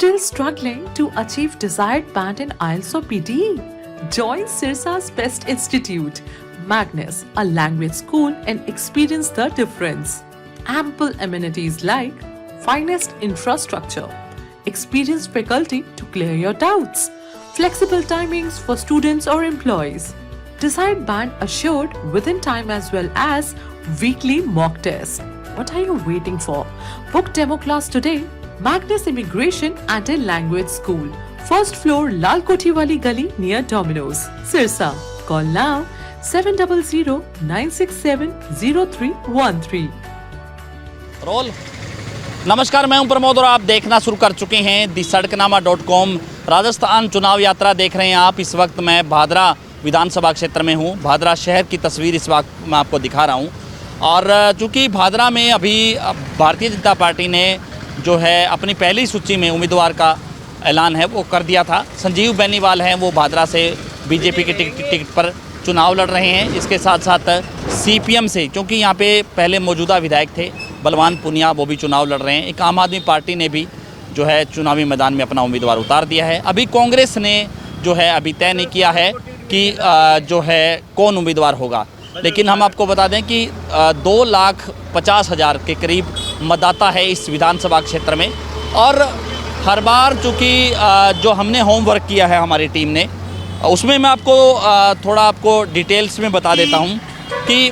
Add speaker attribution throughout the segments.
Speaker 1: Still struggling to achieve desired band in IELTS or PTE? Join Sirsa's Best Institute, Magnus, a language school, and experience the difference. Ample amenities like finest infrastructure, experienced faculty to clear your doubts, flexible timings for students or employees, desired band assured within time as well as weekly mock tests. What are you waiting for? Book demo class today. Magnus Immigration and a Language School. First floor, Lal Koti Wali Gali near Domino's, Sirsa. Call now 700-967-0313.
Speaker 2: Role. नमस्कार, मैं हूं प्रमोद और आप देखना शुरू कर चुके हैं thesadknama.com। राजस्थान चुनाव यात्रा देख रहे हैं आप। इस वक्त मैं भादरा विधानसभा क्षेत्र में हूं। भादरा शहर की तस्वीर इस वक्त मैं आपको दिखा रहा हूं। और चूँकि भादरा में अभी भारतीय जनता पार्टी ने जो है अपनी पहली सूची में उम्मीदवार का ऐलान है वो कर दिया था। संजीव बेनीवाल हैं, वो भादरा से बीजेपी के टिकट पर चुनाव लड़ रहे हैं। इसके साथ साथ सीपीएम से, क्योंकि यहाँ पे पहले मौजूदा विधायक थे बलवान पुनिया, वो भी चुनाव लड़ रहे हैं। एक आम आदमी पार्टी ने भी जो है चुनावी मैदान में अपना उम्मीदवार उतार दिया है। अभी कांग्रेस ने जो है अभी तय नहीं किया है कि जो है कौन उम्मीदवार होगा, लेकिन हम आपको बता दें कि 2,50,000 के करीब मतदाता है इस विधानसभा क्षेत्र में। और हर बार चूँकि जो हमने होमवर्क किया है हमारी टीम ने, उसमें मैं आपको थोड़ा आपको डिटेल्स में बता देता हूं कि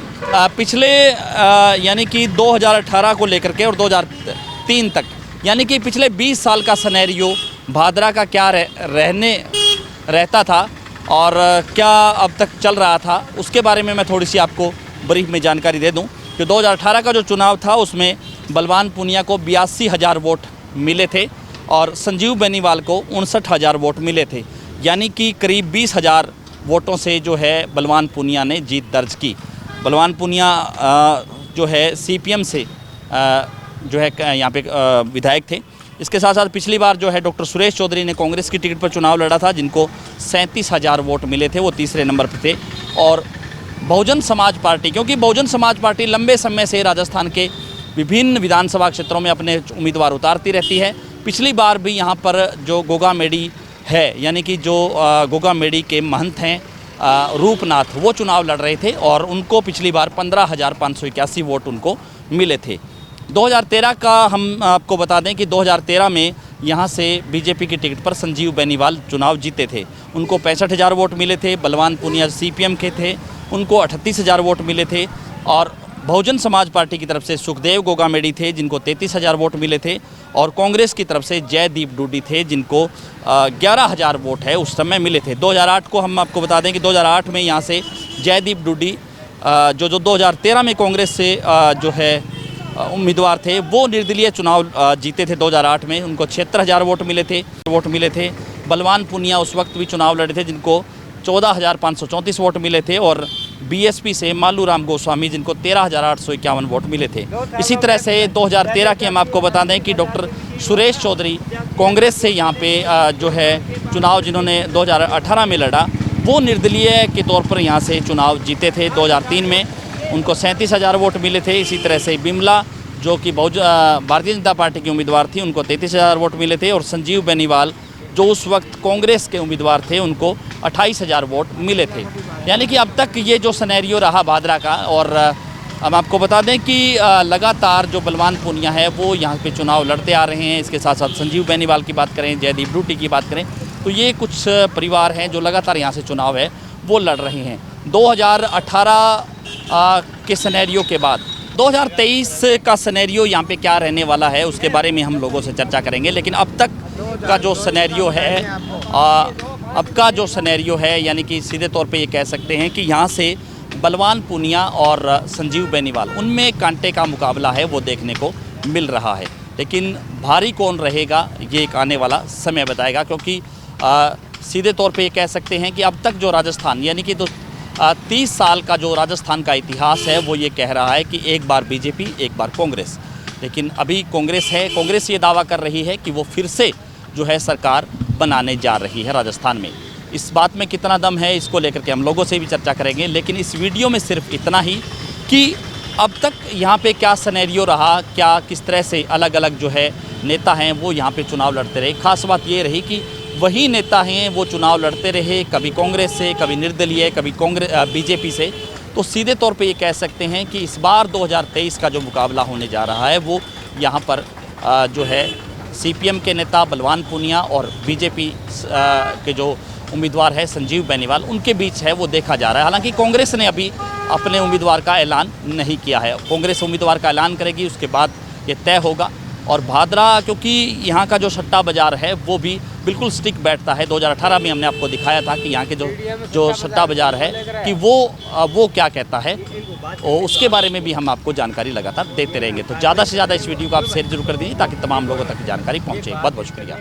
Speaker 2: पिछले यानी कि 2018 को लेकर के और 2003 तक, यानी कि पिछले 20 साल का सिनेरियो भादरा का क्या रहता था और क्या अब तक चल रहा था, उसके बारे में मैं थोड़ी सी आपको ब्रीफ में जानकारी दे दूं। कि 2018 का जो चुनाव था उसमें बलवान पुनिया को 82,000 वोट मिले थे और संजीव बेनीवाल को 59,000 वोट मिले थे। यानी कि करीब 20,000 वोटों से जो है बलवान पुनिया ने जीत दर्ज की। बलवान पुनिया जो है सीपीएम से जो है यहाँ पे विधायक थे। इसके साथ साथ पिछली बार जो है डॉक्टर सुरेश चौधरी ने कांग्रेस की टिकट पर चुनाव लड़ा था, जिनको 37,000 वोट मिले थे, वो तीसरे नंबर पर थे। और बहुजन समाज पार्टी, क्योंकि बहुजन समाज पार्टी लंबे समय से राजस्थान के विभिन्न विधानसभा क्षेत्रों में अपने उम्मीदवार उतारती रहती है। पिछली बार भी यहाँ पर जो गोगा मेडी है, यानी कि जो गोगा मेडी के महंत हैं रूपनाथ, वो चुनाव लड़ रहे थे और उनको पिछली बार 15,581 वोट उनको मिले थे। 2013 का हम आपको बता दें कि 2013 में यहाँ से बीजेपी की टिकट पर संजीव बेनीवाल चुनाव जीते थे। उनको 65,000 वोट मिले थे। बलवान पुनिया सीपीएम के थे, उनको 38,000 वोट मिले थे। और बहुजन समाज पार्टी की तरफ से सुखदेव गोगामेडी थे, जिनको 33,000 वोट मिले थे। और कांग्रेस की तरफ से जयदीप डूडी थे, जिनको 11,000 वोट है उस समय मिले थे। 2008 को हम आपको बता दें कि 2008 में यहाँ से जयदीप डूडी जो 2013 में कांग्रेस से जो है उम्मीदवार थे, वो निर्दलीय चुनाव जीते थे 2008 में। उनको 76,000 वोट मिले थे। बलवान पुनिया उस वक्त भी चुनाव लड़े थे, जिनको 14,534 वोट मिले थे। और बीएसपी से मालू राम गोस्वामी, जिनको 13,851 वोट मिले थे। इसी तरह से 2013 के हम आपको बता दें कि डॉक्टर सुरेश चौधरी कांग्रेस से यहाँ पे जो है चुनाव जिन्होंने 2018 में लड़ा, वो निर्दलीय के तौर पर यहाँ से चुनाव जीते थे 2003 में। उनको 37,000 वोट मिले थे। इसी तरह से बिमला, जो कि भारतीय जनता पार्टी की उम्मीदवार थी, उनको 33,000 वोट मिले थे। और संजीव बेनीवाल, जो उस वक्त कांग्रेस के उम्मीदवार थे, उनको 28,000 वोट मिले थे। यानी कि अब तक ये जो सिनेरियो रहा भादरा का। और हम आपको बता दें कि लगातार जो बलवान पुनिया है वो यहाँ पे चुनाव लड़ते आ रहे हैं। इसके साथ साथ संजीव बेनीवाल की बात करें, जयदीप डूडी की बात करें, तो ये कुछ परिवार हैं जो लगातार यहाँ से चुनाव है वो लड़ रहे हैं। 2018 के सिनेरियो के बाद 2023 का सिनेरियो यहाँ पे क्या रहने वाला है, उसके बारे में हम लोगों से चर्चा करेंगे। लेकिन अब तक का जो सिनेरियो है, यानी कि सीधे तौर पे ये कह सकते हैं कि यहाँ से बलवान पुनिया और संजीव बेनीवाल, उनमें कांटे का मुकाबला है वो देखने को मिल रहा है। लेकिन भारी कौन रहेगा ये एक आने वाला समय बताएगा, क्योंकि सीधे तौर पे ये कह सकते हैं कि अब तक जो राजस्थान, यानी कि 30 साल का जो राजस्थान का इतिहास है वो ये कह रहा है कि एक बार बीजेपी, एक बार कांग्रेस। लेकिन अभी कांग्रेस है, कांग्रेस ये दावा कर रही है कि वो फिर से जो है सरकार बनाने जा रही है राजस्थान में। इस बात में कितना दम है, इसको लेकर के हम लोगों से भी चर्चा करेंगे। लेकिन इस वीडियो में सिर्फ इतना ही कि अब तक यहाँ पे क्या सिनेरियो रहा, क्या किस तरह से अलग अलग जो है नेता हैं वो यहाँ पे चुनाव लड़ते रहे। खास बात ये रही कि वही नेता हैं वो चुनाव लड़ते रहे, कभी कांग्रेस से, कभी निर्दलीय, कभी बीजेपी से। तो सीधे तौर पे ये कह सकते हैं कि इस बार 2023 का जो मुकाबला होने जा रहा है वो यहाँ पर जो है सीपीएम के नेता बलवान पूनिया और बीजेपी के जो उम्मीदवार है संजीव बेनीवाल, उनके बीच है वो देखा जा रहा है। हालांकि कांग्रेस ने अभी अपने उम्मीदवार का ऐलान नहीं किया है। कांग्रेस उम्मीदवार का ऐलान करेगी, उसके बाद ये तय होगा। और भादरा, क्योंकि यहाँ का जो सट्टा बाज़ार है वो भी बिल्कुल स्टिक बैठता है। 2018 में हमने आपको दिखाया था कि यहाँ के जो सट्टा बाज़ार है कि वो क्या कहता है, और उसके बारे में भी हम आपको जानकारी लगातार देते रहेंगे। तो ज़्यादा से ज़्यादा इस वीडियो को आप शेयर जरूर कर दीजिए ताकि तमाम लोगों तक जानकारी पहुँचे। बहुत बहुत शुक्रिया।